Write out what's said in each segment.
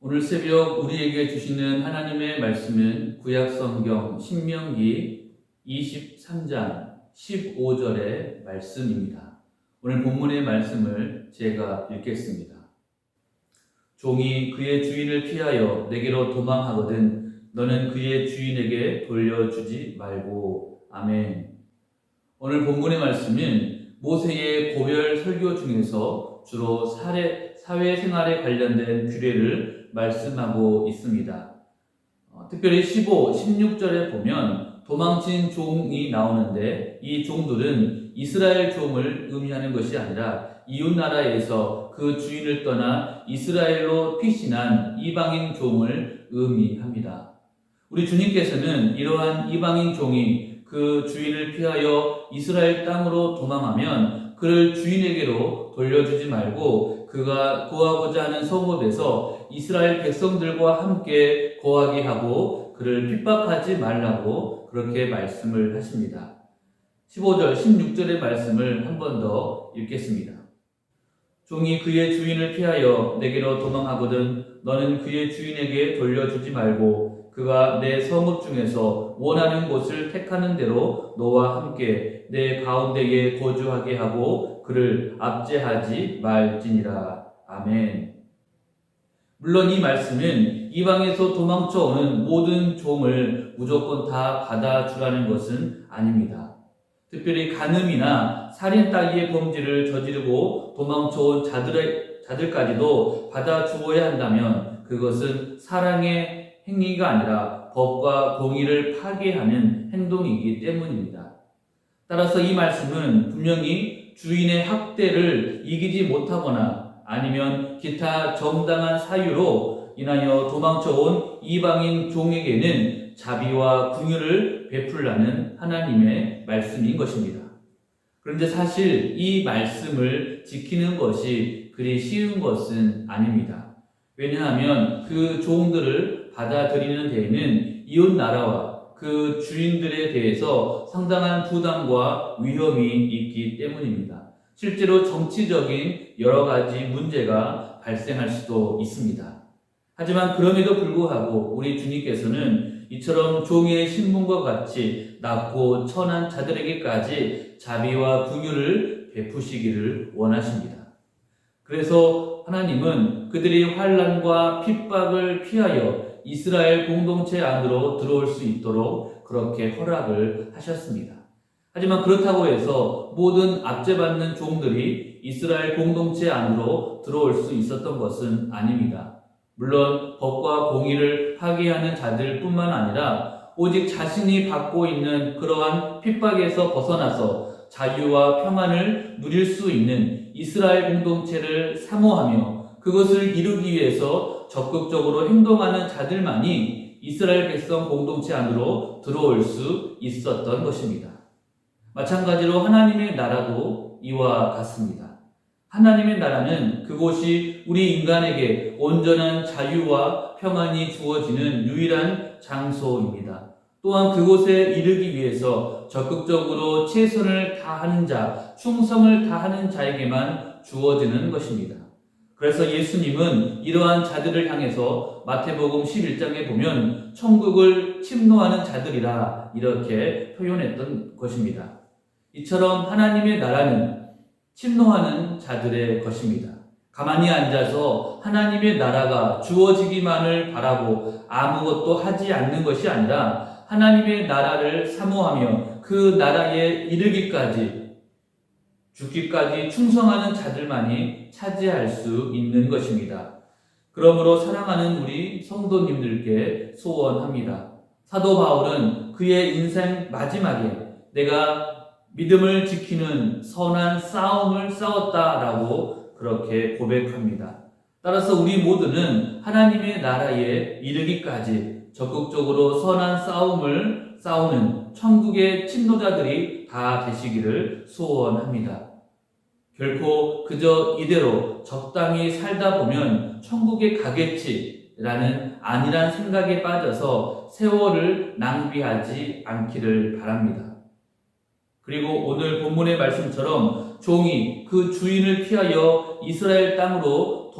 오늘 새벽 우리에게 주시는 하나님의 말씀은 구약성경 신명기 23장 15절의 말씀입니다. 오늘 본문의 말씀을 제가 읽겠습니다. 종이 그의 주인을 피하여 내게로 도망하거든 너는 그의 주인에게 돌려주지 말고. 아멘. 오늘 본문의 말씀은 모세의 고별 설교 중에서 주로 사회생활에 관련된 규례를 말씀하고 있습니다. 특별히 15, 16절에 보면 도망친 종이 나오는데 이 종들은 이스라엘 종을 의미하는 것이 아니라 이웃나라에서 그 주인을 떠나 이스라엘로 피신한 이방인 종을 의미합니다. 우리 주님께서는 이러한 이방인 종이 그 주인을 피하여 이스라엘 땅으로 도망하면 그를 주인에게로 돌려주지 말고 그가 거하고자 하는 성읍에서 이스라엘 백성들과 함께 거하게 하고 그를 핍박하지 말라고 그렇게 말씀을 하십니다. 15절, 16절의 말씀을 한 번 더 읽겠습니다. 종이 그의 주인을 피하여 내게로 도망하거든 너는 그의 주인에게 돌려주지 말고 그가 내 성읍 중에서 원하는 곳을 택하는 대로 너와 함께 내 가운데에 거주하게 하고 그를 압제하지 말지니라. 아멘. 물론 이 말씀은 이방에서 도망쳐오는 모든 종을 무조건 다 받아주라는 것은 아닙니다. 특별히 간음이나 살인 따위의 범죄를 저지르고 도망쳐온 자들까지도 받아주어야 한다면 그것은 사랑의 행위가 아니라 법과 공의를 파괴하는 행동이기 때문입니다. 따라서 이 말씀은 분명히 주인의 학대를 이기지 못하거나 아니면 기타 정당한 사유로 인하여 도망쳐온 이방인 종에게는 자비와 긍휼을 베풀라는 하나님의 말씀인 것입니다. 그런데 사실 이 말씀을 지키는 것이 그리 쉬운 것은 아닙니다. 왜냐하면 그 종들을 받아들이는 데에는 이웃 나라와 그 주인들에 대해서 상당한 부담과 위험이 있기 때문입니다. 실제로 정치적인 여러 가지 문제가 발생할 수도 있습니다. 하지만 그럼에도 불구하고 우리 주님께서는 이처럼 종의 신분과 같이 낮고 천한 자들에게까지 자비와 긍휼을 베푸시기를 원하십니다. 그래서 하나님은 그들이 환난과 핍박을 피하여 이스라엘 공동체 안으로 들어올 수 있도록 그렇게 허락을 하셨습니다. 하지만 그렇다고 해서 모든 압제받는 종들이 이스라엘 공동체 안으로 들어올 수 있었던 것은 아닙니다. 물론 법과 공의를 파괴하는 자들뿐만 아니라 오직 자신이 받고 있는 그러한 핍박에서 벗어나서 자유와 평안을 누릴 수 있는 이스라엘 공동체를 사모하며 그것을 이루기 위해서 적극적으로 행동하는 자들만이 이스라엘 백성 공동체 안으로 들어올 수 있었던 것입니다. 마찬가지로 하나님의 나라도 이와 같습니다. 하나님의 나라는 그곳이 우리 인간에게 온전한 자유와 평안이 주어지는 유일한 장소입니다. 또한 그곳에 이르기 위해서 적극적으로 최선을 다하는 자, 충성을 다하는 자에게만 주어지는 것입니다. 그래서 예수님은 이러한 자들을 향해서 마태복음 11장에 보면 천국을 침노하는 자들이라 이렇게 표현했던 것입니다. 이처럼 하나님의 나라는 침노하는 자들의 것입니다. 가만히 앉아서 하나님의 나라가 주어지기만을 바라고 아무것도 하지 않는 것이 아니라 하나님의 나라를 사모하며 그 나라에 이르기까지 죽기까지 충성하는 자들만이 차지할 수 있는 것입니다. 그러므로 사랑하는 우리 성도님들께 소원합니다. 사도 바울은 그의 인생 마지막에 내가 믿음을 지키는 선한 싸움을 싸웠다라고 그렇게 고백합니다. 따라서 우리 모두는 하나님의 나라에 이르기까지 적극적으로 선한 싸움을 싸우는 천국의 침노자들이 다 되시기를 소원합니다. 결코 그저 이대로 적당히 살다 보면 천국에 가겠지라는 안일한 생각에 빠져서 세월을 낭비하지 않기를 바랍니다. 그리고 오늘 본문의 말씀처럼 종이 그 주인을 피하여 이스라엘 땅으로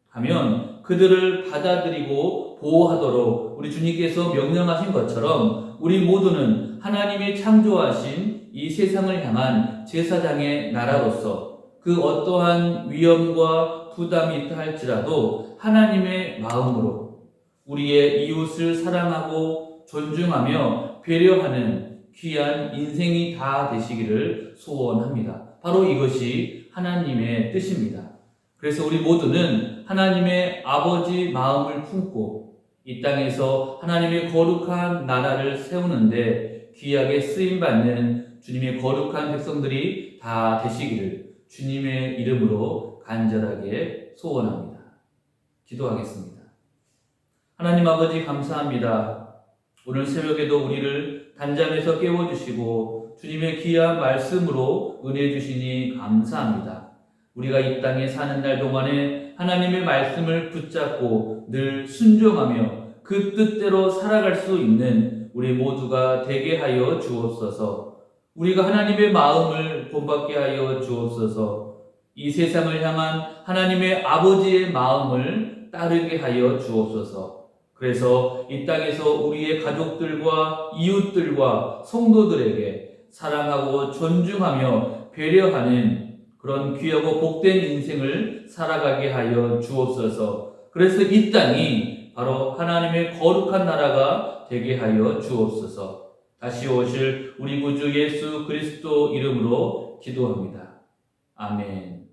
하면 그들을 받아들이고 보호하도록 우리 주님께서 명령하신 것처럼 우리 모두는 하나님이 창조하신 이 세상을 향한 제사장의 나라로서 그 어떠한 위험과 부담이 있다 할지라도 하나님의 마음으로 우리의 이웃을 사랑하고 존중하며 배려하는 귀한 인생이 다 되시기를 소원합니다. 바로 이것이 하나님의 뜻입니다. 그래서 우리 모두는 하나님의 아버지 마음을 품고 이 땅에서 하나님의 거룩한 나라를 세우는데 귀하게 쓰임받는 주님의 거룩한 백성들이 다 되시기를 주님의 이름으로 간절하게 소원합니다. 기도하겠습니다. 하나님 아버지 감사합니다. 오늘 새벽에도 우리를 단잠에서 깨워주시고 주님의 귀한 말씀으로 은혜 주시니 감사합니다. 우리가 이 땅에 사는 날 동안에 하나님의 말씀을 붙잡고 늘 순종하며 그 뜻대로 살아갈 수 있는 우리 모두가 되게 하여 주옵소서. 우리가 하나님의 마음을 본받게 하여 주옵소서. 이 세상을 향한 하나님의 아버지의 마음을 따르게 하여 주옵소서. 그래서 이 땅에서 우리의 가족들과 이웃들과 성도들에게 사랑하고 존중하며 배려하는 그런 귀하고 복된 인생을 살아가게 하여 주옵소서. 그래서 이 땅이 바로 하나님의 거룩한 나라가 되게 하여 주옵소서. 다시 오실 우리 구주 예수 그리스도 이름으로 기도합니다. 아멘.